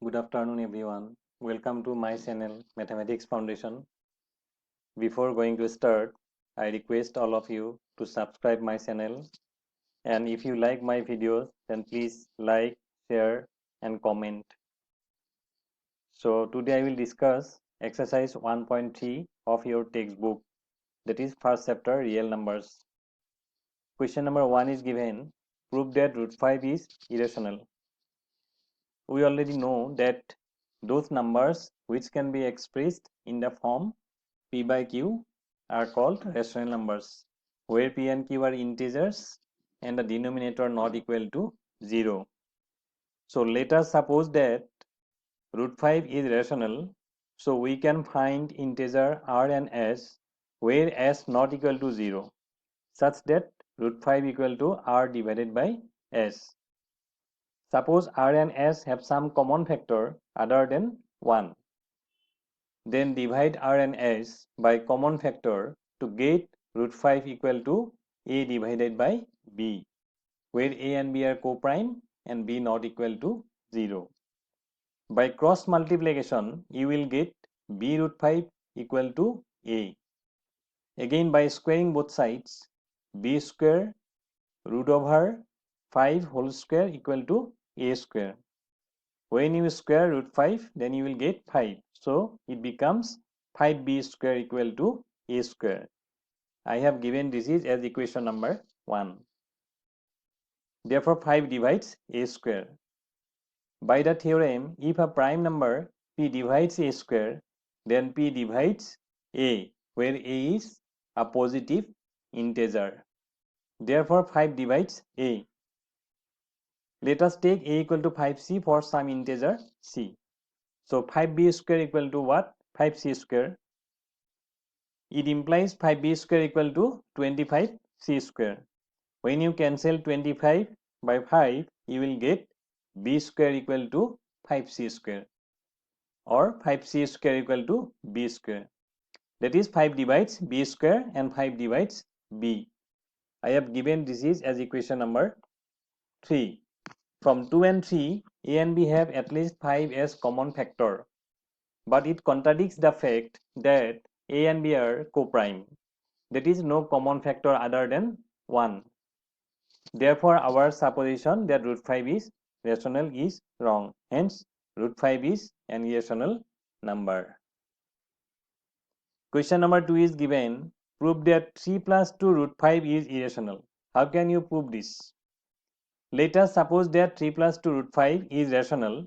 Good afternoon everyone. Welcome to my channel Mathematics Foundation. Before going to start, I request all of you to subscribe my channel, and if you like my videos then please like, share and comment. So today I will discuss exercise 1.3 of your textbook, that is first chapter, real numbers. Question number 1 is given: prove that root 5 is irrational. We already know that those numbers which can be expressed in the form P by Q are called rational numbers, where P and Q are integers and the denominator not equal to 0. So let us suppose that root 5 is rational. So we can find integer R and S where S not equal to 0, such that root 5 equal to R divided by S. Suppose R and S have some common factor other than 1. Then divide R and S by common factor to get root 5 equal to A divided by B, where A and B are co-prime and B not equal to 0. By cross multiplication, you will get B root 5 equal to A. Again, by squaring both sides, B square root over 5 whole square equal to A square. When you square root 5, then you will get 5. So it becomes 5b square equal to a square. I have given this is as equation number 1. Therefore 5 divides a square. By the theorem, if a prime number p divides a square, then p divides a, where a is a positive integer. Therefore 5 divides a. Let us take a equal to 5c for some integer c. So 5b square equal to what? 5c square. It implies 5b square equal to 25c square. When you cancel 25 by 5, you will get b square equal to 5c square, or 5c square equal to b square. That is 5 divides b square and 5 divides b. I have given this is as equation number 3. From 2 and 3, a and b have at least 5 as common factor, but it contradicts the fact that a and b are co-prime. That is no common factor other than 1. Therefore, our supposition that root 5 is rational is wrong. Hence, root 5 is an irrational number. Question number 2 is given: prove that 3 plus 2 root 5 is irrational. How can you prove this? Let us suppose that 3 plus 2 root 5 is rational.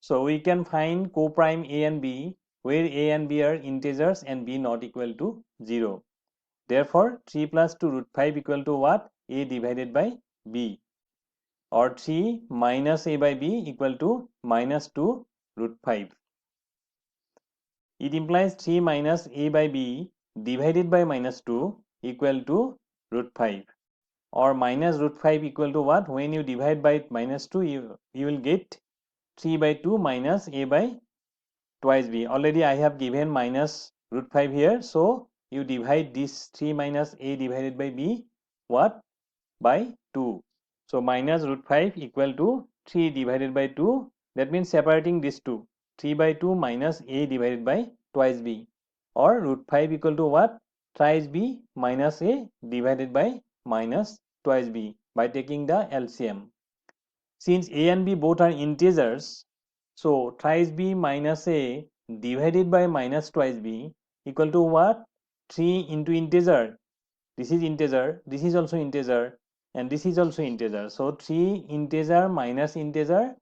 So we can find co-prime a and b, where a and b are integers and b not equal to 0. Therefore, 3 plus 2 root 5 equal to what? A divided by b, or 3 minus a by b equal to minus 2 root 5. It implies 3 minus a by b divided by minus 2 equal to root 5, or minus root 5 equal to what? When you divide by minus 2, you will get 3 by 2 minus a by twice b. Already I have given minus root 5 here, so you divide this 3 minus a divided by b what? By 2. So minus root 5 equal to 3 divided by 2. That means separating these two. 3 by 2 minus a divided by twice b, or root 5 equal to what? Thrice b minus a divided by minus twice b, by taking the LCM. Since a and b both are integers, so thrice b minus a divided by minus twice b equal to what? 3 into integer. This is integer, this is also integer, and this is also integer. So 3 integer minus integer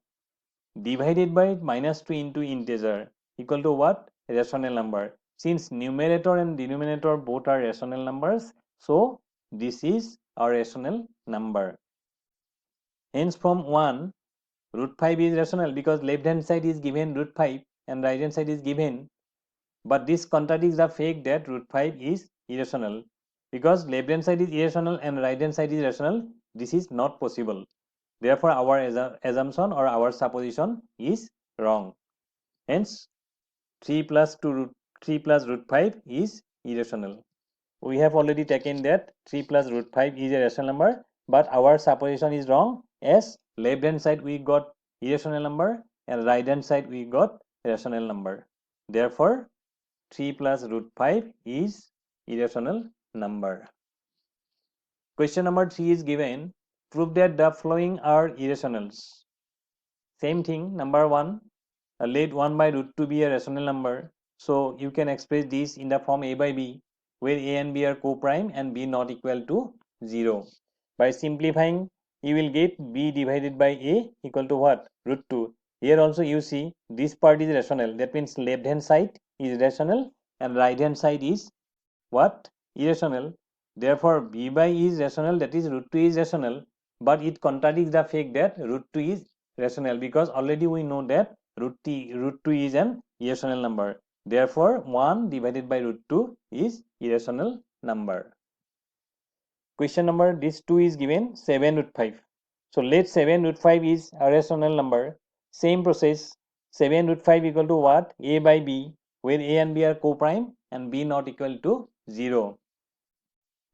divided by minus 2 into integer equal to what? Rational number. Since numerator and denominator both are rational numbers, so this is a rational number. Hence from 1, root 5 is rational, because left hand side is given root 5 and right hand side is given, but this contradicts the fact that root 5 is irrational. Because left hand side is irrational and right hand side is rational, this is not possible. Therefore, our assumption or our supposition is wrong. Hence, 3 plus root 5 is irrational. We have already taken that 3 plus root 5 is a rational number, but our supposition is wrong, as left hand side we got irrational number and right hand side we got rational number. Therefore 3 plus root 5 is irrational number. Question number 3 is given. Prove that the following are irrationals. Same thing, number 1, let 1 by root 2 be a rational number. So you can express this in the form a by b, where a and b are co-prime and b not equal to 0. By simplifying, you will get b divided by a equal to what? Root 2. Here also you see this part is rational. That means left hand side is rational and right hand side is what? Irrational. Therefore, b by is rational, that is root 2 is rational, but it contradicts the fact that root 2 is rational, because already we know that root 2 is an irrational number. Therefore, 1 divided by root 2 is irrational number. Question number, this 2 is given 7 root 5. So let 7 root 5 is a rational number. Same process, 7 root 5 equal to what? A by b, where a and b are co-prime and b not equal to 0.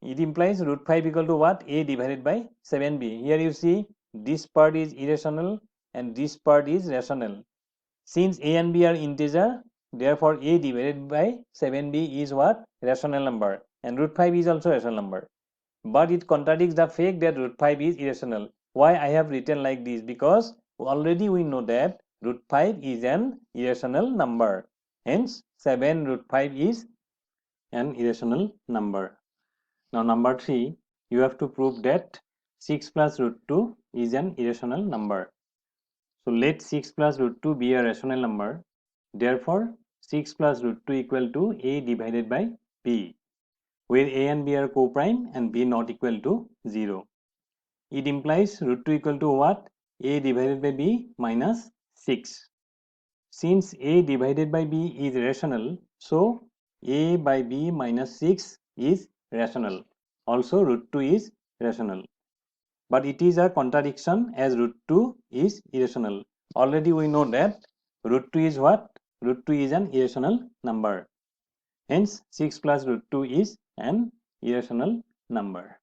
It implies root 5 equal to what? A divided by 7b. Here you see this part is irrational and this part is rational. Since a and b are integer, therefore a divided by 7b is what? Rational number, and root 5 is also rational number. But it contradicts the fact that root 5 is irrational. Why I have written like this? Because already we know that root 5 is an irrational number. Hence 7 root 5 is an irrational number. Now number 3, you have to prove that 6 plus root 2 is an irrational number. So let 6 plus root 2 be a rational number. Therefore 6 plus root 2 equal to a divided by b, where a and b are co-prime and b not equal to 0. It implies root 2 equal to what? A divided by b minus 6. Since a divided by b is rational, so a by b minus 6 is rational. Also root 2 is rational. But it is a contradiction as root 2 is irrational. Already we know that root 2 is what? Root 2 is an irrational number. Hence 6 plus root 2 is an irrational number.